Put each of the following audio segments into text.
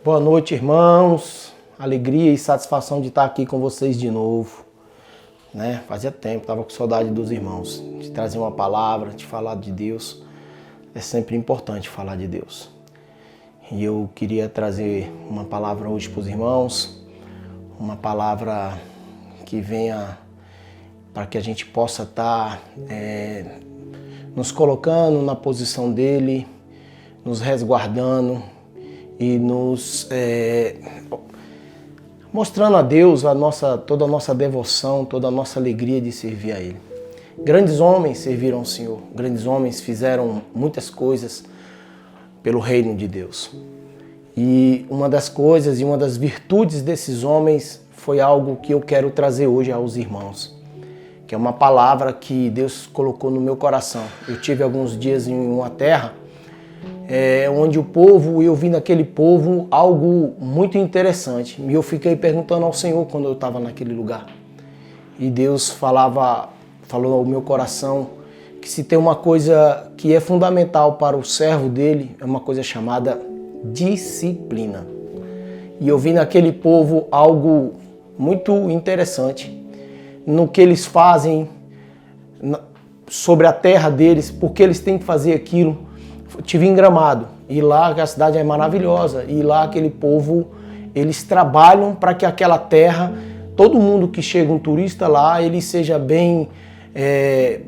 Boa noite, irmãos. Alegria e satisfação de estar aqui com vocês de novo. Fazia tempo, estava com saudade dos irmãos. De trazer uma palavra, de falar de Deus. É sempre importante falar de Deus. E eu queria trazer uma palavra hoje para os irmãos. Uma palavra que venha para que a gente possa estar nos colocando na posição dele, nos resguardando e nos mostrando a Deus toda a nossa devoção, toda a nossa alegria de servir a Ele. Grandes homens serviram ao Senhor, grandes homens fizeram muitas coisas pelo reino de Deus. E uma das coisas e uma das virtudes desses homens foi algo que eu quero trazer hoje aos irmãos, que é uma palavra que Deus colocou no meu coração. Eu tive alguns dias em uma terra onde o povo, eu vi naquele povo algo muito interessante. E eu fiquei perguntando ao Senhor quando eu estava naquele lugar. E Deus falou ao meu coração que se tem uma coisa que é fundamental para o servo dele, é uma coisa chamada disciplina. E eu vi naquele povo algo muito interessante no que eles fazem sobre a terra deles, porque eles têm que fazer aquilo. Estive em Gramado, e lá a cidade é maravilhosa, e lá aquele povo, eles trabalham para que aquela terra, todo mundo que chega um turista lá, ele seja bem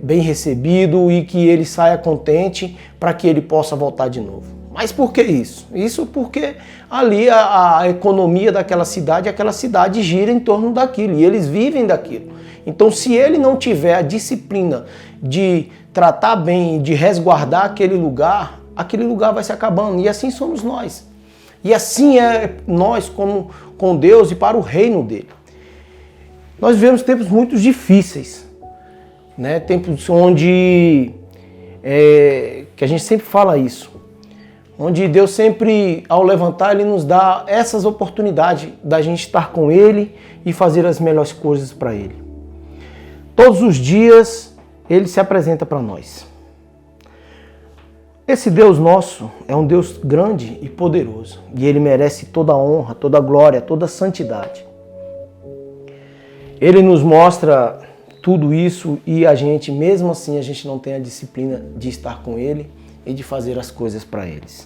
recebido e que ele saia contente para que ele possa voltar de novo. Mas por que isso? Isso porque ali a economia daquela cidade gira em torno daquilo, e eles vivem daquilo. Então, se ele não tiver a disciplina de tratar bem, de resguardar aquele lugar vai se acabando. E assim somos nós. E assim é nós com Deus e para o reino dele. Nós vivemos tempos muito difíceis, tempos onde, que a gente sempre fala isso, onde Deus sempre, ao levantar, Ele nos dá essas oportunidades da gente estar com Ele e fazer as melhores coisas para Ele. Todos os dias Ele se apresenta para nós. Esse Deus nosso é um Deus grande e poderoso. E Ele merece toda a honra, toda a glória, toda a santidade. Ele nos mostra tudo isso e a gente, mesmo assim, a gente não tem a disciplina de estar com Ele e de fazer as coisas para eles.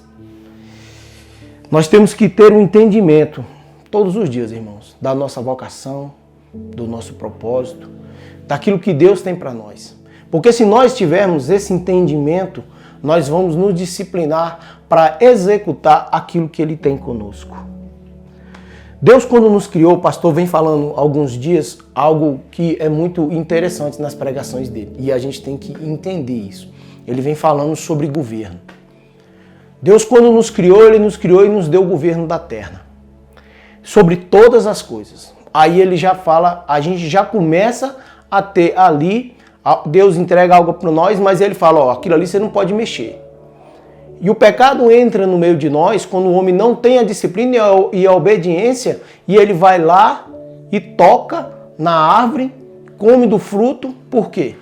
Nós temos que ter um entendimento, todos os dias, irmãos, da nossa vocação, do nosso propósito, daquilo que Deus tem para nós. Porque se nós tivermos esse entendimento, nós vamos nos disciplinar para executar aquilo que Ele tem conosco. Deus, quando nos criou, o pastor vem falando há alguns dias algo que é muito interessante nas pregações dele. E a gente tem que entender isso. Ele vem falando sobre governo. Deus, quando nos criou, Ele nos criou e nos deu o governo da terra. Sobre todas as coisas. Aí Ele já fala, a gente já começa a ter ali, Deus entrega algo para nós, mas Ele fala, aquilo ali você não pode mexer. E o pecado entra no meio de nós quando o homem não tem a disciplina e a obediência, e ele vai lá e toca na árvore, come do fruto. Por quê?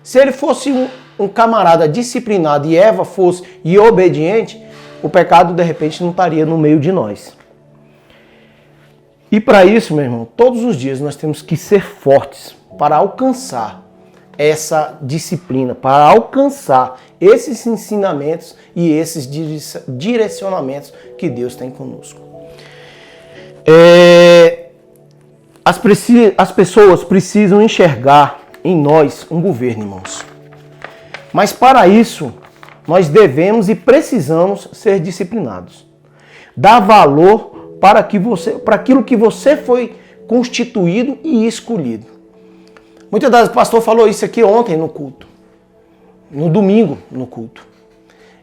Se ele fosse um camarada disciplinado e Eva fosse obediente, o pecado de repente não estaria no meio de nós. E para isso, meu irmão, todos os dias nós temos que ser fortes para alcançar essa disciplina, para alcançar esses ensinamentos e esses direcionamentos que Deus tem conosco. As pessoas precisam enxergar em nós um governo, irmãos. Mas para isso, nós devemos e precisamos ser disciplinados. Dar valor para aquilo que você foi constituído e escolhido. Muitas das vezes o pastor falou isso aqui ontem no culto, no domingo no culto.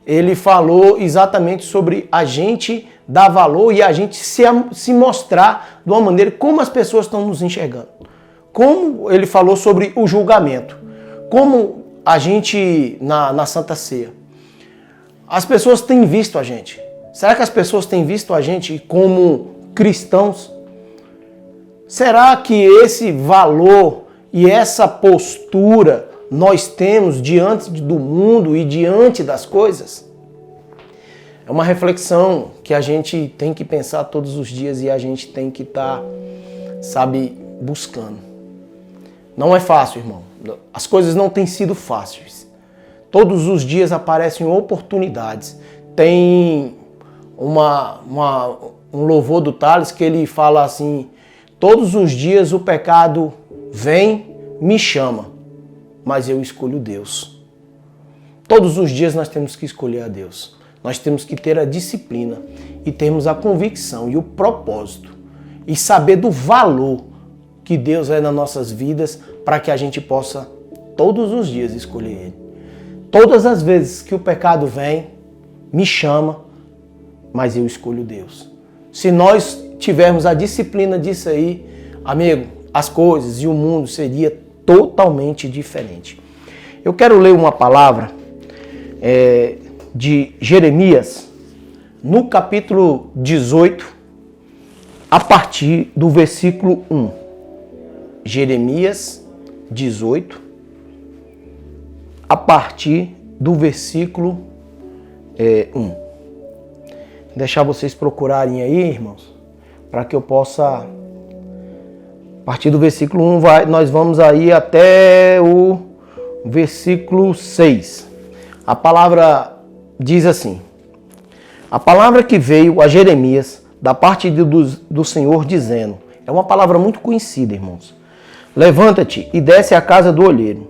Ele falou exatamente sobre a gente dar valor e a gente se mostrar de uma maneira como as pessoas estão nos enxergando. Como ele falou sobre o julgamento, como a gente na Santa Ceia. As pessoas têm visto a gente. Será que as pessoas têm visto a gente como cristãos? Será que esse valor e essa postura nós temos diante do mundo e diante das coisas? É uma reflexão que a gente tem que pensar todos os dias e a gente tem que estar, buscando. Não é fácil, irmão. As coisas não têm sido fáceis. Todos os dias aparecem oportunidades. Tem um louvor do Thales que ele fala assim: todos os dias o pecado vem, me chama, mas eu escolho Deus. Todos os dias nós temos que escolher a Deus. Nós temos que ter a disciplina e termos a convicção e o propósito e saber do valor que Deus é nas nossas vidas para que a gente possa todos os dias escolher Ele. Todas as vezes que o pecado vem, me chama, mas eu escolho Deus. Se nós tivermos a disciplina disso aí, amigo, as coisas e o mundo seria totalmente diferente. Eu quero ler uma palavra de Jeremias, no capítulo 18, a partir do versículo 1. Jeremias 18, a partir do versículo 1. Deixar vocês procurarem aí, irmãos, para que eu possa... A partir do versículo 1, nós vamos aí até o versículo 6. A palavra diz assim: a palavra que veio a Jeremias da parte do Senhor dizendo, é uma palavra muito conhecida, irmãos. Levanta-te e desce à casa do olheiro,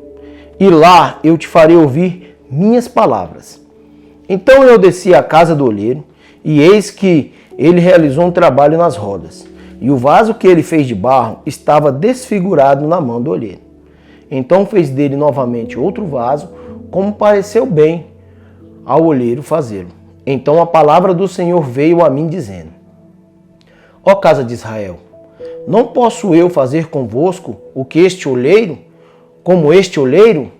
e lá eu te farei ouvir minhas palavras. Então eu desci à casa do olheiro, e eis que ele realizou um trabalho nas rodas, e o vaso que ele fez de barro estava desfigurado na mão do olheiro. Então fez dele novamente outro vaso, como pareceu bem ao olheiro fazê-lo. Então a palavra do Senhor veio a mim dizendo: ó casa de Israel, não posso eu fazer convosco o que este olheiro, como este olheiro?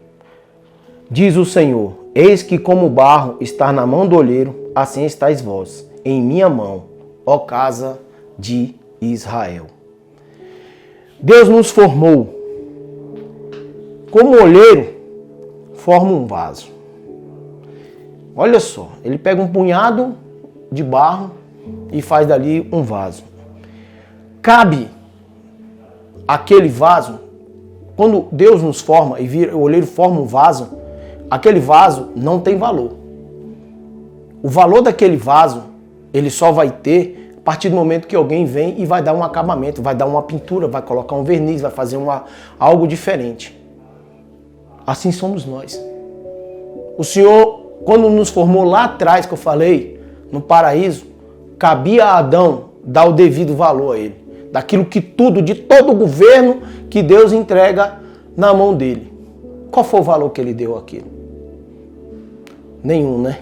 Diz o Senhor: eis que como o barro está na mão do olheiro, assim estáis vós em minha mão, ó casa de Israel. Deus nos formou. Como o olheiro forma um vaso. Olha só, ele pega um punhado de barro e faz dali um vaso. Cabe aquele vaso, quando Deus nos forma e o olheiro forma um vaso, aquele vaso não tem valor. O valor daquele vaso, ele só vai ter a partir do momento que alguém vem e vai dar um acabamento, vai dar uma pintura, vai colocar um verniz, vai fazer algo diferente. Assim somos nós. O Senhor, quando nos formou lá atrás, que eu falei, no paraíso, cabia a Adão dar o devido valor a ele. Daquilo que tudo, de todo o governo que Deus entrega na mão dele. Qual foi o valor que ele deu àquilo? Nenhum, né?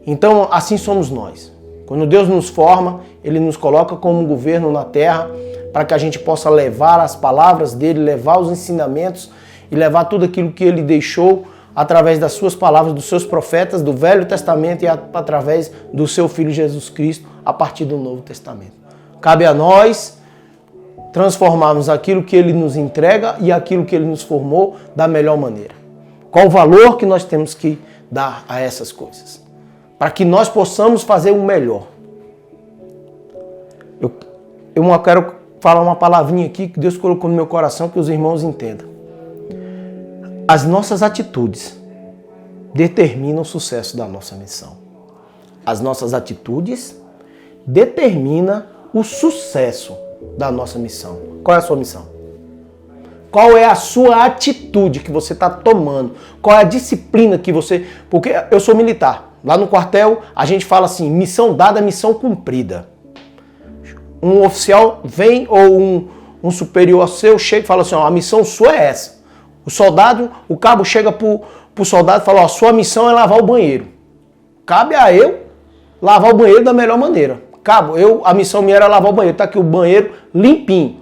Então, assim somos nós. Quando Deus nos forma, Ele nos coloca como governo na terra para que a gente possa levar as palavras dEle, levar os ensinamentos e levar tudo aquilo que Ele deixou através das suas palavras, dos seus profetas, do Velho Testamento e através do seu Filho Jesus Cristo a partir do Novo Testamento. Cabe a nós transformarmos aquilo que Ele nos entrega e aquilo que Ele nos formou da melhor maneira. Qual o valor que nós temos que dar a essas coisas? Para que nós possamos fazer o melhor. Eu quero falar uma palavrinha aqui que Deus colocou no meu coração que os irmãos entendam. As nossas atitudes determinam o sucesso da nossa missão. As nossas atitudes determinam o sucesso da nossa missão. Qual é a sua missão? Qual é a sua atitude que você está tomando? Qual é a disciplina que você... Porque eu sou militar. Lá no quartel, a gente fala assim, missão dada, missão cumprida. Um oficial vem ou um superior seu chega e fala assim, ó, a missão sua é essa. O soldado, o cabo chega pro soldado e fala, ó, sua missão é lavar o banheiro. Cabe a eu lavar o banheiro da melhor maneira. Cabo, a missão minha era lavar o banheiro. Tá aqui o banheiro limpinho,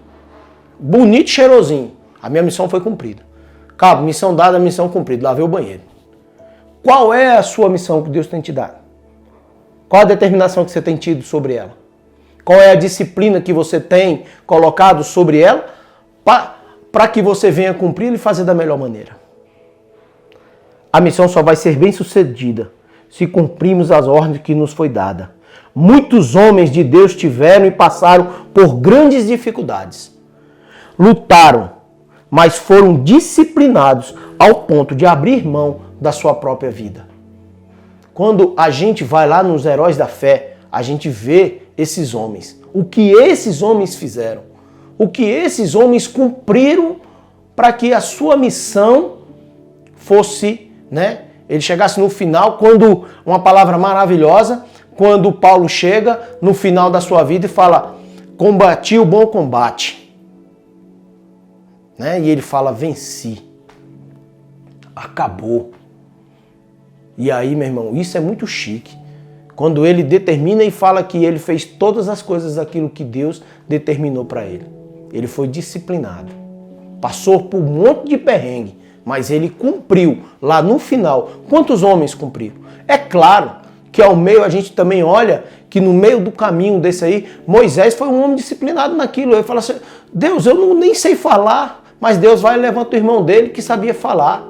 bonito, cheirosinho. A minha missão foi cumprida. Cabo, missão dada, missão cumprida. Lavei o banheiro. Qual é a sua missão que Deus tem te dado? Qual a determinação que você tem tido sobre ela? Qual é a disciplina que você tem colocado sobre ela para que você venha cumprir e fazer da melhor maneira? A missão só vai ser bem sucedida se cumprirmos as ordens que nos foi dada. Muitos homens de Deus tiveram e passaram por grandes dificuldades. Lutaram, mas foram disciplinados ao ponto de abrir mão da sua própria vida. Quando a gente vai lá nos heróis da fé, a gente vê esses homens. O que esses homens fizeram. O que esses homens cumpriram para que a sua missão fosse, ele chegasse no final, quando uma palavra maravilhosa, quando Paulo chega no final da sua vida e fala: combati o bom combate. E ele fala: venci. Acabou. E aí, meu irmão, isso é muito chique. Quando ele determina e fala que ele fez todas as coisas daquilo que Deus determinou para ele. Ele foi disciplinado. Passou por um monte de perrengue, mas ele cumpriu lá no final. Quantos homens cumpriram? É claro que ao meio a gente também olha que no meio do caminho desse aí, Moisés foi um homem disciplinado naquilo. Ele fala assim: Deus, eu nem sei falar, mas Deus vai e levanta o irmão dele que sabia falar.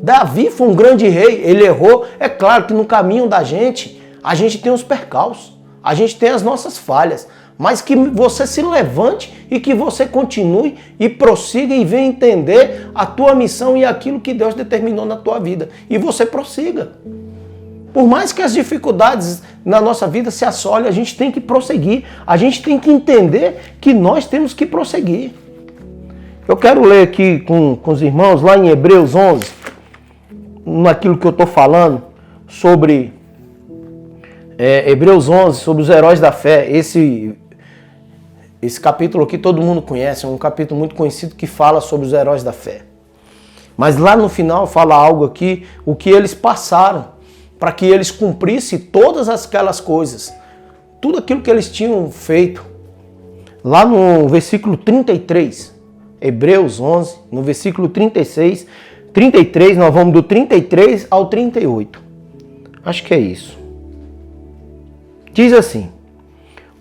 Davi foi um grande rei, ele errou. É claro que no caminho da gente, a gente tem os percalços, a gente tem as nossas falhas, mas que você se levante e que você continue e prossiga e venha entender a tua missão e aquilo que Deus determinou na tua vida. E você prossiga. Por mais que as dificuldades na nossa vida se assolem, a gente tem que prosseguir. A gente tem que entender que nós temos que prosseguir. Eu quero ler aqui com os irmãos, lá em Hebreus 11, naquilo que eu estou falando, sobre Hebreus 11, sobre os heróis da fé. Esse capítulo aqui todo mundo conhece, é um capítulo muito conhecido que fala sobre os heróis da fé. Mas lá no final fala algo aqui, o que eles passaram, para que eles cumprissem todas aquelas coisas, tudo aquilo que eles tinham feito. Lá no versículo 33, Hebreus 11, no versículo 33, nós vamos do 33 ao 38. Acho que é isso. Diz assim: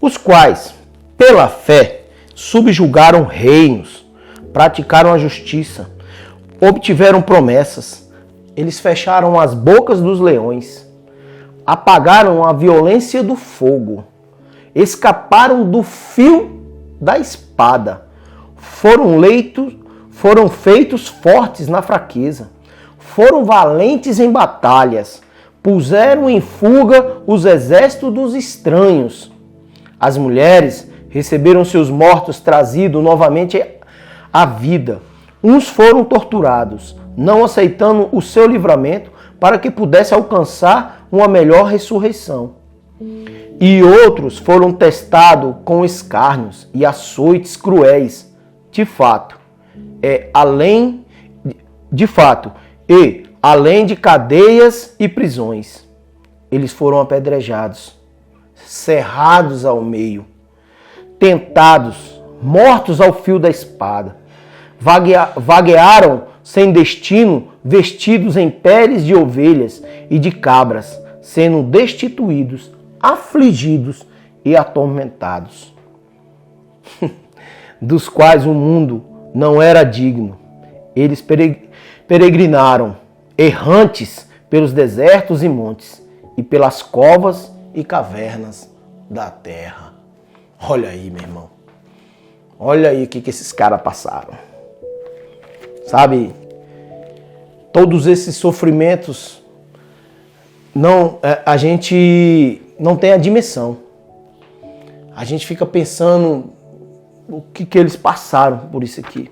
os quais, pela fé, subjugaram reinos, praticaram a justiça, obtiveram promessas, eles fecharam as bocas dos leões, apagaram a violência do fogo, escaparam do fio da espada, foram feitos fortes na fraqueza, foram valentes em batalhas, puseram em fuga os exércitos dos estranhos. As mulheres receberam seus mortos trazidos novamente à vida. Uns foram torturados, não aceitando o seu livramento para que pudesse alcançar uma melhor ressurreição. E outros foram testados com escárnios e açoites cruéis. Além de cadeias e prisões, eles foram apedrejados, cerrados ao meio, tentados, mortos ao fio da espada, vaguearam sem destino, vestidos em peles de ovelhas e de cabras, sendo destituídos, afligidos e atormentados, dos quais o mundo não era digno. Eles peregrinaram, errantes pelos desertos e montes, e pelas covas e cavernas da terra. Olha aí, meu irmão. Olha aí o que esses caras passaram. Sabe, todos esses sofrimentos, a gente não tem a dimensão. A gente fica pensando o que eles passaram por isso aqui.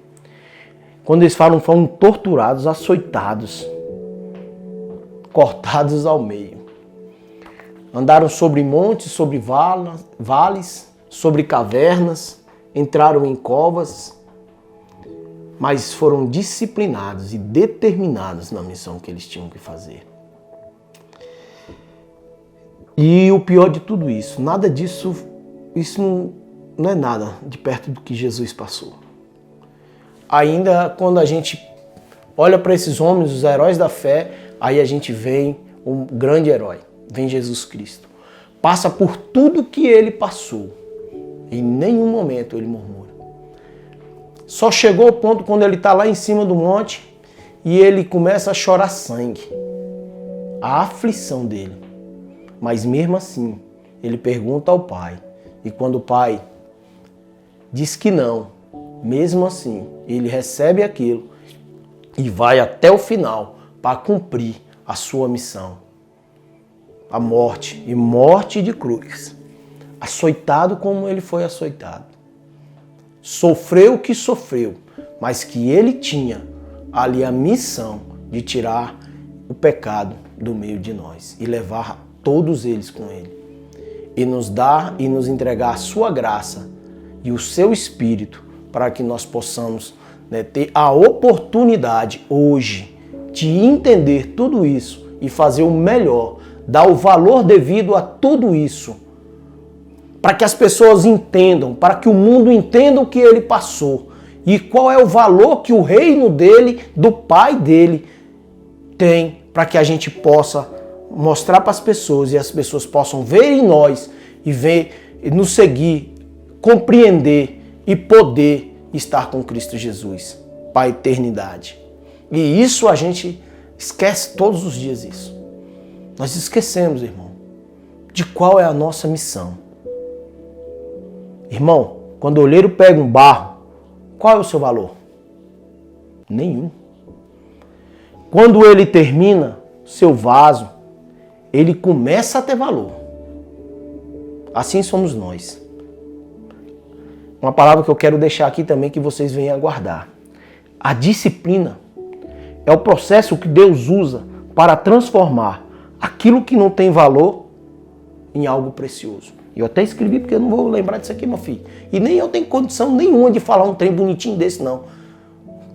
Quando eles falam, foram torturados, açoitados, cortados ao meio. Andaram sobre montes, sobre vales, sobre cavernas, entraram em covas, mas foram disciplinados e determinados na missão que eles tinham que fazer. E o pior de tudo isso, nada disso, isso não é nada de perto do que Jesus passou. Ainda quando a gente olha para esses homens, os heróis da fé, aí a gente vê um grande herói, vem Jesus Cristo. Passa por tudo que ele passou. Em nenhum momento ele murmura. Só chegou ao ponto quando ele está lá em cima do monte e ele começa a chorar sangue. a aflição dele. Mas mesmo assim, ele pergunta ao pai. E quando o pai diz que não, mesmo assim, ele recebe aquilo e vai até o final para cumprir a sua missão. A morte, e morte de cruz. Açoitado como ele foi açoitado. Sofreu o que sofreu, mas que ele tinha ali a missão de tirar o pecado do meio de nós e levar todos eles com ele. E nos dar e nos entregar a sua graça e o seu Espírito para que nós possamos, ter a oportunidade hoje de entender tudo isso e fazer o melhor, dar o valor devido a tudo isso, para que as pessoas entendam, para que o mundo entenda o que ele passou e qual é o valor que o reino dele, do Pai dele, tem, para que a gente possa mostrar para as pessoas e as pessoas possam ver em nós e ver, nos seguir, compreender e poder estar com Cristo Jesus para a eternidade. E isso a gente esquece todos os dias isso. Nós esquecemos, irmão, de qual é a nossa missão. Irmão, quando o oleiro pega um barro, qual é o seu valor? Nenhum. Quando ele termina seu vaso, ele começa a ter valor. Assim somos nós. Uma palavra que eu quero deixar aqui também que vocês venham aguardar. A disciplina é o processo que Deus usa para transformar aquilo que não tem valor em algo precioso. Eu até escrevi porque eu não vou lembrar disso aqui, meu filho. E nem eu tenho condição nenhuma de falar um trem bonitinho desse, não.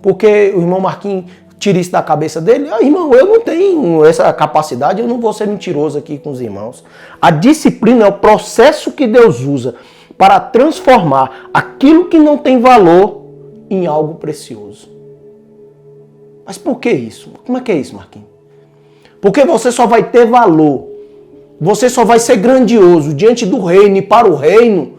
Porque o irmão Marquinhos tira isso da cabeça dele. Irmão, eu não tenho essa capacidade, eu não vou ser mentiroso aqui com os irmãos. A disciplina é o processo que Deus usa para transformar aquilo que não tem valor em algo precioso. Mas por que isso? Como é que é isso, Marquinhos? Porque você só vai ter valor, você só vai ser grandioso diante do reino e para o reino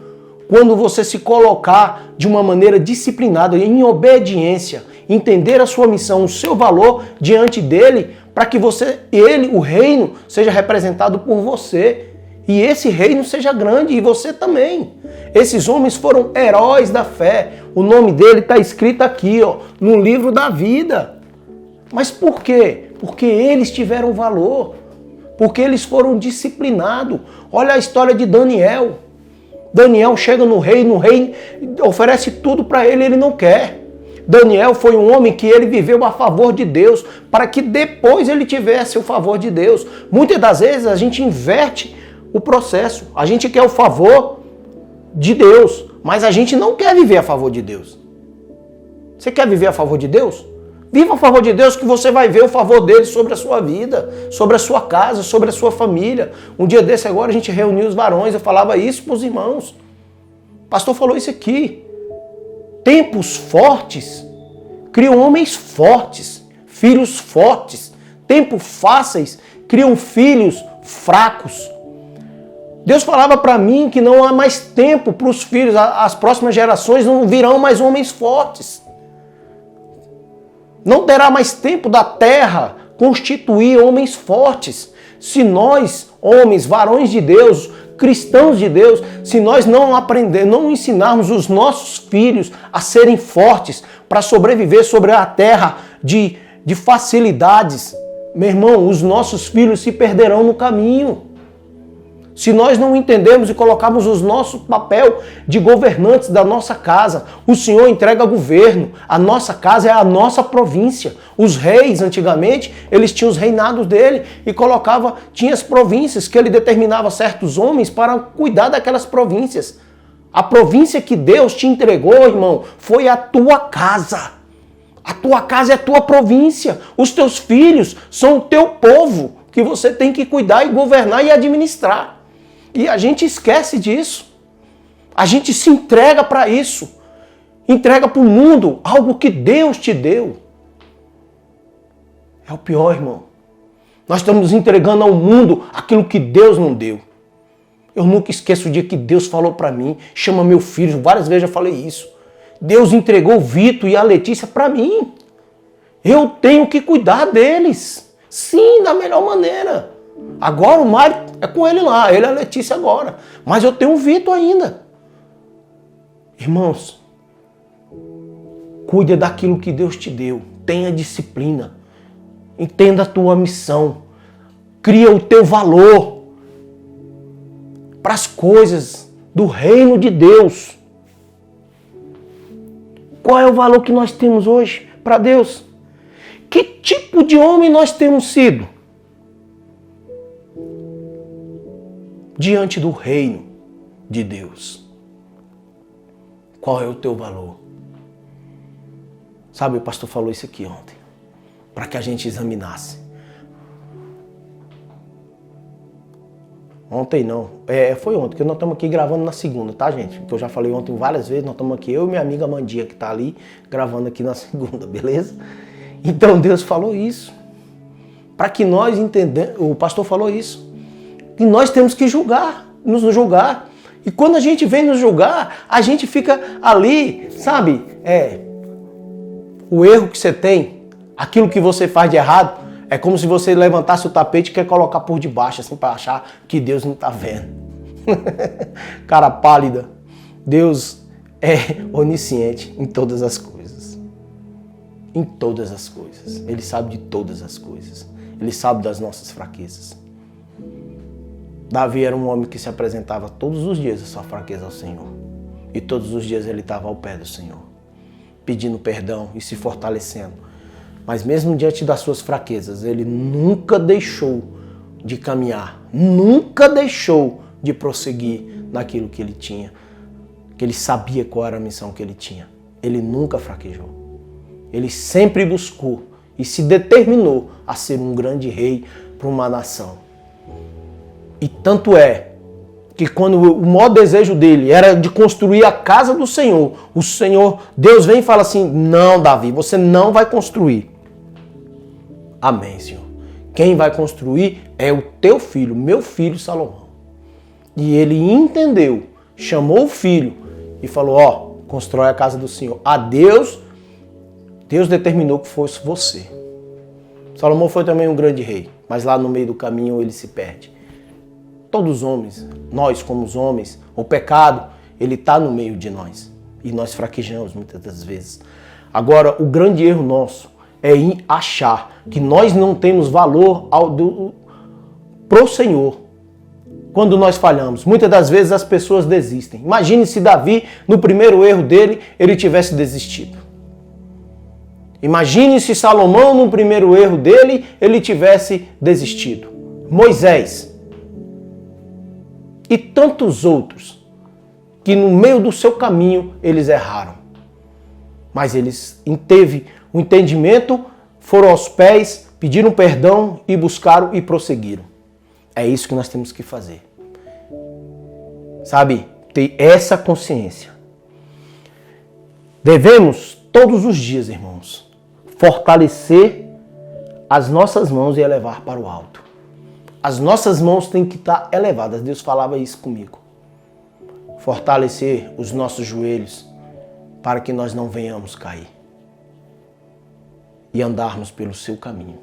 quando você se colocar de uma maneira disciplinada, em obediência, entender a sua missão, o seu valor diante dele, para que o reino, seja representado por você. E esse reino seja grande e você também. Esses homens foram heróis da fé. O nome dele está escrito aqui, no livro da vida. Mas por quê? Porque eles tiveram valor. Porque eles foram disciplinados. Olha a história de Daniel. Daniel chega no rei oferece tudo para ele não quer. Daniel foi um homem que ele viveu a favor de Deus, para que depois ele tivesse o favor de Deus. Muitas das vezes a gente inverte o processo. A gente quer o favor de Deus, mas a gente não quer viver a favor de Deus. Você quer viver a favor de Deus? Viva a favor de Deus que você vai ver o favor dele sobre a sua vida, sobre a sua casa, sobre a sua família. Um dia desse agora a gente reuniu os varões, eu falava isso para os irmãos. O pastor falou isso aqui. Tempos fortes criam homens fortes, filhos fortes. Tempos fáceis criam filhos fracos. Deus falava para mim que não há mais tempo para os filhos, as próximas gerações não virão mais homens fortes. Não terá mais tempo da terra constituir homens fortes. Se nós, homens, varões de Deus, cristãos de Deus, se nós não aprendermos, não ensinarmos os nossos filhos a serem fortes para sobreviver sobre a terra de facilidades, meu irmão, os nossos filhos se perderão no caminho. Se nós não entendermos e colocarmos o nosso papel de governantes da nossa casa, o Senhor entrega governo. A nossa casa é a nossa província. Os reis, antigamente, eles tinham os reinados dele e tinha as províncias que ele determinava certos homens para cuidar daquelas províncias. A província que Deus te entregou, irmão, foi a tua casa. A tua casa é a tua província. Os teus filhos são o teu povo que você tem que cuidar e governar e administrar. E a gente esquece disso. A gente se entrega para isso. Entrega para o mundo algo que Deus te deu. É o pior, irmão. Nós estamos entregando ao mundo aquilo que Deus não deu. Eu nunca esqueço o dia que Deus falou para mim, chama meu filho, várias vezes eu falei isso. Deus entregou o Vitor e a Letícia para mim. Eu tenho que cuidar deles. Sim, da melhor maneira. Agora o Mário é com ele lá, ele é a Letícia agora. Mas eu tenho o Vitor ainda. Irmãos, cuida daquilo que Deus te deu. Tenha disciplina. Entenda a tua missão. Cria o teu valor para as coisas do reino de Deus. Qual é o valor que nós temos hoje para Deus? Que tipo de homem nós temos sido diante do reino de Deus? Qual é o teu valor? Sabe, o pastor falou isso aqui ontem, para que a gente examinasse. Ontem não, foi ontem, porque nós estamos aqui gravando na segunda, tá, gente? Que eu já falei ontem várias vezes, nós estamos aqui, eu e minha amiga Mandia, que está ali, gravando aqui na segunda, beleza? Então Deus falou isso, para que nós entendamos, o pastor falou isso, que nós temos que julgar, nos julgar. E quando a gente vem nos julgar, a gente fica ali, sabe? O erro que você tem, aquilo que você faz de errado, é como se você levantasse o tapete e quer colocar por debaixo, assim, para achar que Deus não está vendo. Cara pálida. Deus é onisciente em todas as coisas. Em todas as coisas. Ele sabe de todas as coisas. Ele sabe das nossas fraquezas. Davi era um homem que se apresentava todos os dias a sua fraqueza ao Senhor. E todos os dias ele estava ao pé do Senhor, pedindo perdão e se fortalecendo. Mas mesmo diante das suas fraquezas, ele nunca deixou de caminhar, nunca deixou de prosseguir naquilo que ele tinha, que ele sabia qual era a missão que ele tinha. Ele nunca fraquejou. Ele sempre buscou e se determinou a ser um grande rei para uma nação. E tanto é que quando o maior desejo dele era de construir a casa do Senhor, o Senhor, Deus vem e fala assim: não, Davi, você não vai construir. Amém, Senhor. Quem vai construir é o teu filho, meu filho Salomão. E ele entendeu, chamou o filho e falou: constrói a casa do Senhor. A Deus determinou que fosse você. Salomão foi também um grande rei, mas lá no meio do caminho ele se perde. Todos os homens, nós como os homens, o pecado, ele está no meio de nós. E nós fraquejamos muitas das vezes. Agora, o grande erro nosso é achar que nós não temos valor pro Senhor quando nós falhamos. Muitas das vezes as pessoas desistem. Imagine se Davi, no primeiro erro dele, ele tivesse desistido. Imagine se Salomão, no primeiro erro dele, ele tivesse desistido. Moisés e tantos outros que no meio do seu caminho eles erraram. Mas eles teve o entendimento, foram aos pés, pediram perdão e buscaram e prosseguiram. É isso que nós temos que fazer. Sabe, ter essa consciência. Devemos, todos os dias, irmãos, fortalecer as nossas mãos e elevar para o alto. As nossas mãos têm que estar elevadas. Deus falava isso comigo. Fortalecer os nossos joelhos para que nós não venhamos cair. E andarmos pelo seu caminho.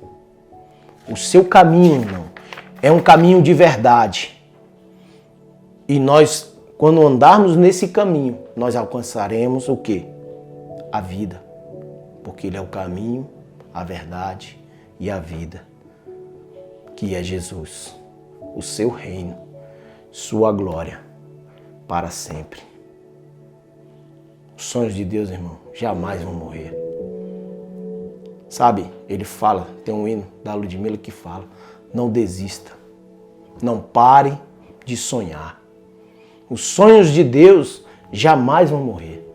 O seu caminho, irmão, é um caminho de verdade. E nós, quando andarmos nesse caminho, nós alcançaremos o quê? A vida. Porque Ele é o caminho, a verdade e a vida. Que é Jesus. O seu reino, sua glória, para sempre. Os sonhos de Deus, irmão, jamais vão morrer. Sabe, ele fala, tem um hino da Ludmilla que fala: não desista, não pare de sonhar. Os sonhos de Deus jamais vão morrer.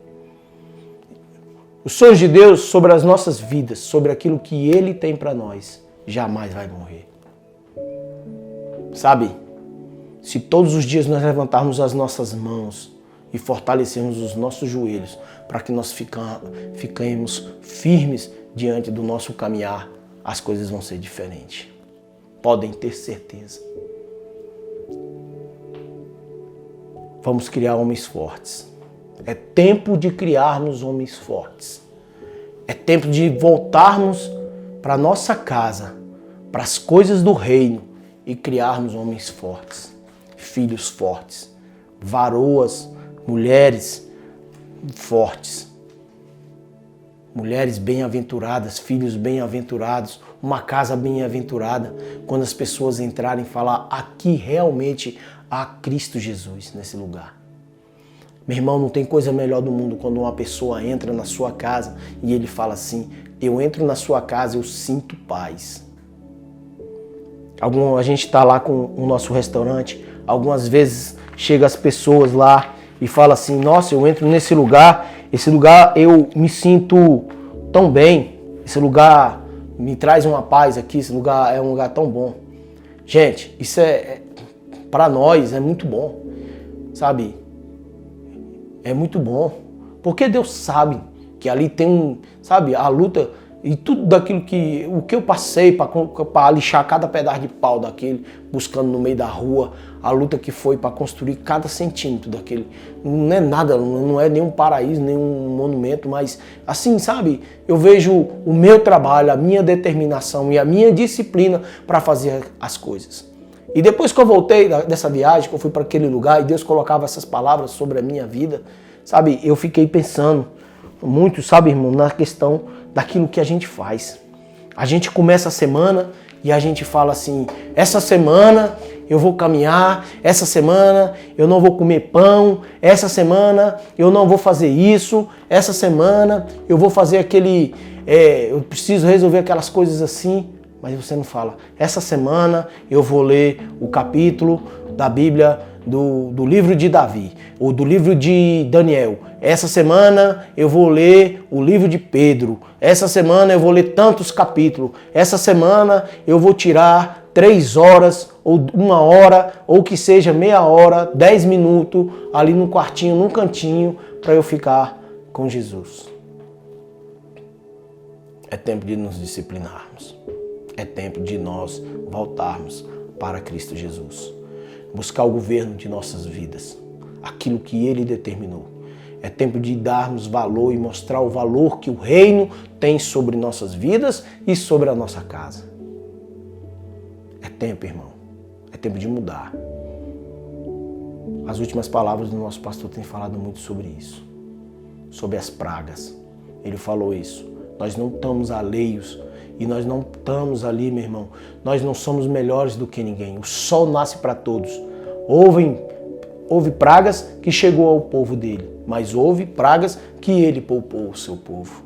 Os sonhos de Deus sobre as nossas vidas, sobre aquilo que Ele tem para nós, jamais vai morrer. Sabe, se todos os dias nós levantarmos as nossas mãos e fortalecermos os nossos joelhos para que nós fiquemos firmes diante do nosso caminhar, as coisas vão ser diferentes. Podem ter certeza. Vamos criar homens fortes. É tempo de criarmos homens fortes. É tempo de voltarmos para nossa casa, para as coisas do reino e criarmos homens fortes, filhos fortes, varoas, mulheres fortes, mulheres bem-aventuradas, filhos bem-aventurados, uma casa bem-aventurada, quando as pessoas entrarem e falar, aqui realmente há Cristo Jesus nesse lugar. Meu irmão, não tem coisa melhor do mundo quando uma pessoa entra na sua casa e ele fala assim, eu entro na sua casa, eu sinto paz. A gente está lá com o nosso restaurante, algumas vezes chegam as pessoas lá e falam assim, nossa, eu entro nesse lugar, esse lugar eu me sinto tão bem, esse lugar me traz uma paz aqui, esse lugar é um lugar tão bom. Gente, isso para nós é muito bom, sabe? É muito bom, porque Deus sabe que ali tem sabe, a luta e tudo daquilo o que eu passei para lixar cada pedaço de pau daquele, buscando no meio da rua, a luta que foi para construir cada centímetro daquele. Não é nada, não é nenhum paraíso, nenhum monumento, mas assim, sabe, eu vejo o meu trabalho, a minha determinação e a minha disciplina para fazer as coisas. E depois que eu voltei dessa viagem, que eu fui para aquele lugar e Deus colocava essas palavras sobre a minha vida, sabe, eu fiquei pensando muito, sabe, irmão, na questão daquilo que a gente faz. A gente começa a semana e a gente fala assim, essa semana eu vou caminhar, essa semana eu não vou comer pão, essa semana eu não vou fazer isso, essa semana eu vou fazer eu preciso resolver aquelas coisas assim, mas você não fala, essa semana eu vou ler o capítulo da Bíblia do livro de Davi, ou do livro de Daniel. Essa semana eu vou ler o livro de Pedro. Essa semana eu vou ler tantos capítulos. Essa semana eu vou tirar 3 horas, ou 1 hora, ou que seja meia hora, 10 minutos, ali num quartinho, num cantinho, para eu ficar com Jesus. É tempo de nos disciplinarmos. É tempo de nós voltarmos para Cristo Jesus. Buscar o governo de nossas vidas, aquilo que Ele determinou. É tempo de darmos valor e mostrar o valor que o reino tem sobre nossas vidas e sobre a nossa casa. É tempo, irmão. É tempo de mudar. As últimas palavras do nosso pastor têm falado muito sobre isso. Sobre as pragas. Ele falou isso. Nós não estamos alheios e nós não estamos ali, meu irmão. Nós não somos melhores do que ninguém. O sol nasce para todos. Houve pragas que chegou ao povo dele, mas houve pragas que ele poupou o seu povo.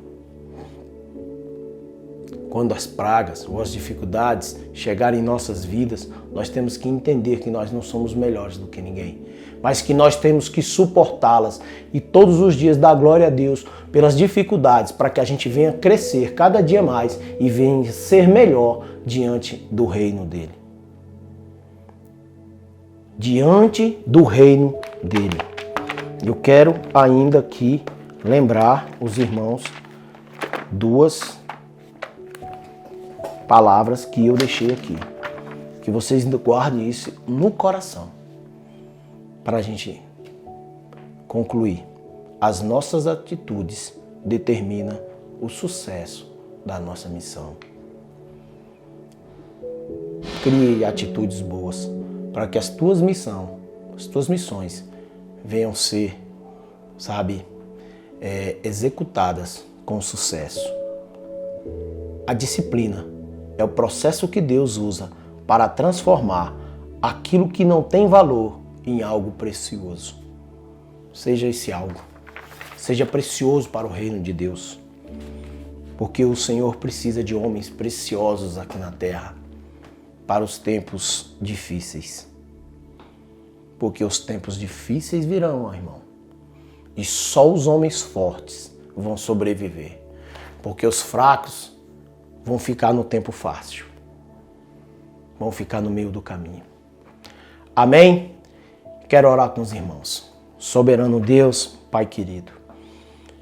Quando as pragas ou as dificuldades chegarem em nossas vidas, nós temos que entender que nós não somos melhores do que ninguém, mas que nós temos que suportá-las e todos os dias dar glória a Deus pelas dificuldades, para que a gente venha crescer cada dia mais e venha ser melhor diante do reino dele. Diante do reino dele. Eu quero ainda aqui lembrar os irmãos 2 palavras que eu deixei aqui. Que vocês guardem isso no coração. Para a gente concluir. As nossas atitudes determinam o sucesso da nossa missão. Crie atitudes boas para que as tuas missões venham ser, sabe, executadas com sucesso. A disciplina é o processo que Deus usa para transformar aquilo que não tem valor em algo precioso. Seja esse algo. Seja precioso para o reino de Deus. Porque o Senhor precisa de homens preciosos aqui na terra para os tempos difíceis. Porque os tempos difíceis virão, irmão. E só os homens fortes vão sobreviver. Porque os fracos vão ficar no tempo fácil. Vão ficar no meio do caminho. Amém? Quero orar com os irmãos. Soberano Deus, Pai querido,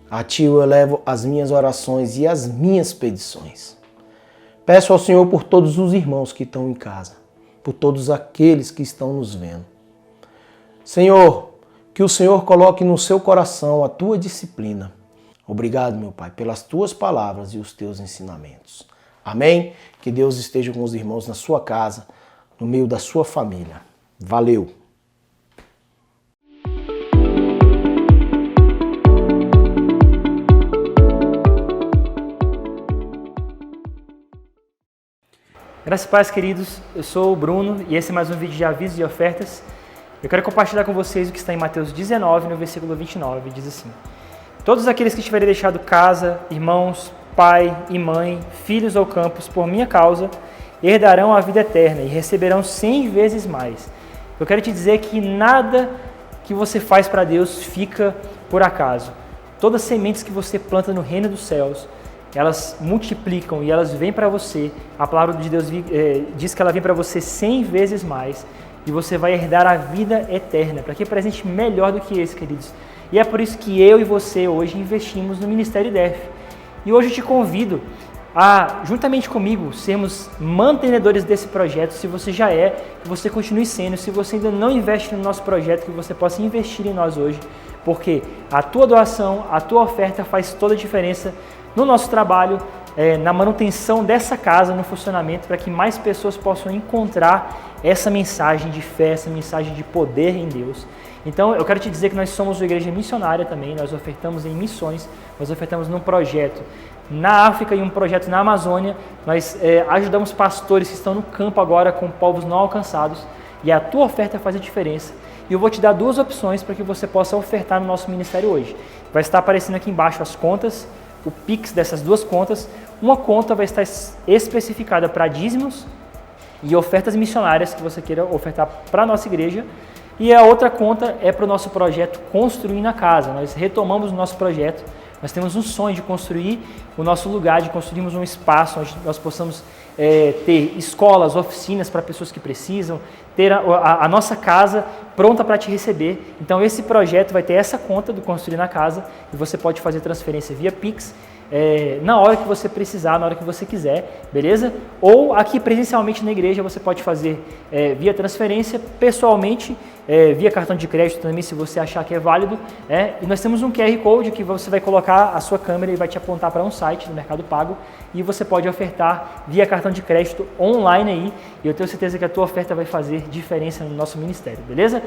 a Ti eu elevo as minhas orações e as minhas petições. Peço ao Senhor por todos os irmãos que estão em casa, por todos aqueles que estão nos vendo. Senhor, que o Senhor coloque no seu coração a Tua disciplina. Obrigado, meu Pai, pelas Tuas palavras e os Teus ensinamentos. Amém? Que Deus esteja com os irmãos na sua casa, no meio da sua família. Valeu! Graças a Deus, queridos, eu sou o Bruno e esse é mais um vídeo de avisos e ofertas. Eu quero compartilhar com vocês o que está em Mateus 19, no versículo 29, diz assim: todos aqueles que tiverem deixado casa, irmãos, pai e mãe, filhos ou campos, por minha causa, herdarão a vida eterna e receberão 100 vezes mais. Eu quero te dizer que nada que você faz para Deus fica por acaso. Todas as sementes que você planta no reino dos céus, elas multiplicam e elas vêm para você. A palavra de Deus diz que ela vem para você 100 vezes mais e você vai herdar a vida eterna. Para que presente melhor do que esse, queridos? E é por isso que eu e você hoje investimos no Ministério IDEF. E hoje eu te convido a, juntamente comigo, sermos mantenedores desse projeto. Se você já é, que você continue sendo. Se você ainda não investe no nosso projeto, que você possa investir em nós hoje, porque a tua doação, a tua oferta faz toda a diferença no nosso trabalho, na manutenção dessa casa, no funcionamento, para que mais pessoas possam encontrar essa mensagem de fé, essa mensagem de poder em Deus. Então, eu quero te dizer que nós somos uma igreja missionária também, nós ofertamos em missões, nós ofertamos num projeto na África e um projeto na Amazônia. Nós ajudamos pastores que estão no campo agora com povos não alcançados, e a tua oferta faz a diferença. E eu vou te dar duas opções para que você possa ofertar no nosso ministério hoje. Vai estar aparecendo aqui embaixo as contas, o Pix dessas duas contas. Uma conta vai estar especificada para dízimos e ofertas missionárias que você queira ofertar para a nossa igreja. E a outra conta é para o nosso projeto Construindo a Casa. Nós retomamos o nosso projeto. Nós temos um sonho de construir o nosso lugar, de construirmos um espaço onde nós possamos ter escolas, oficinas para pessoas que precisam, ter a nossa casa pronta para te receber. Então esse projeto vai ter essa conta do Construir na Casa e você pode fazer transferência via Pix na hora que você precisar, na hora que você quiser, beleza? Ou aqui presencialmente na igreja você pode fazer via transferência, pessoalmente, via cartão de crédito também, se você achar que é válido. E nós temos um QR Code que você vai colocar a sua câmera e vai te apontar para um site do Mercado Pago e você pode ofertar via cartão de crédito online aí, e eu tenho certeza que a tua oferta vai fazer diferença no nosso ministério, beleza?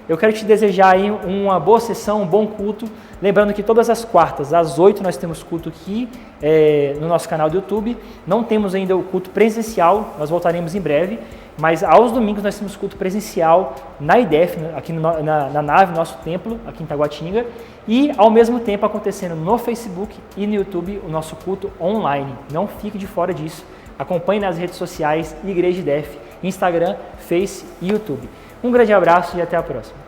Eu quero te desejar aí uma boa sessão, um bom culto. Lembrando que todas as quartas, às 8, nós temos culto aqui no nosso canal do YouTube. Não temos ainda o culto presencial, nós voltaremos em breve. Mas aos domingos nós temos culto presencial na IDEF, aqui na nave, nosso templo, aqui em Taguatinga. E ao mesmo tempo acontecendo no Facebook e no YouTube o nosso culto online. Não fique de fora disso. Acompanhe nas redes sociais Igreja IDEF, Instagram, Face e YouTube. Um grande abraço e até a próxima.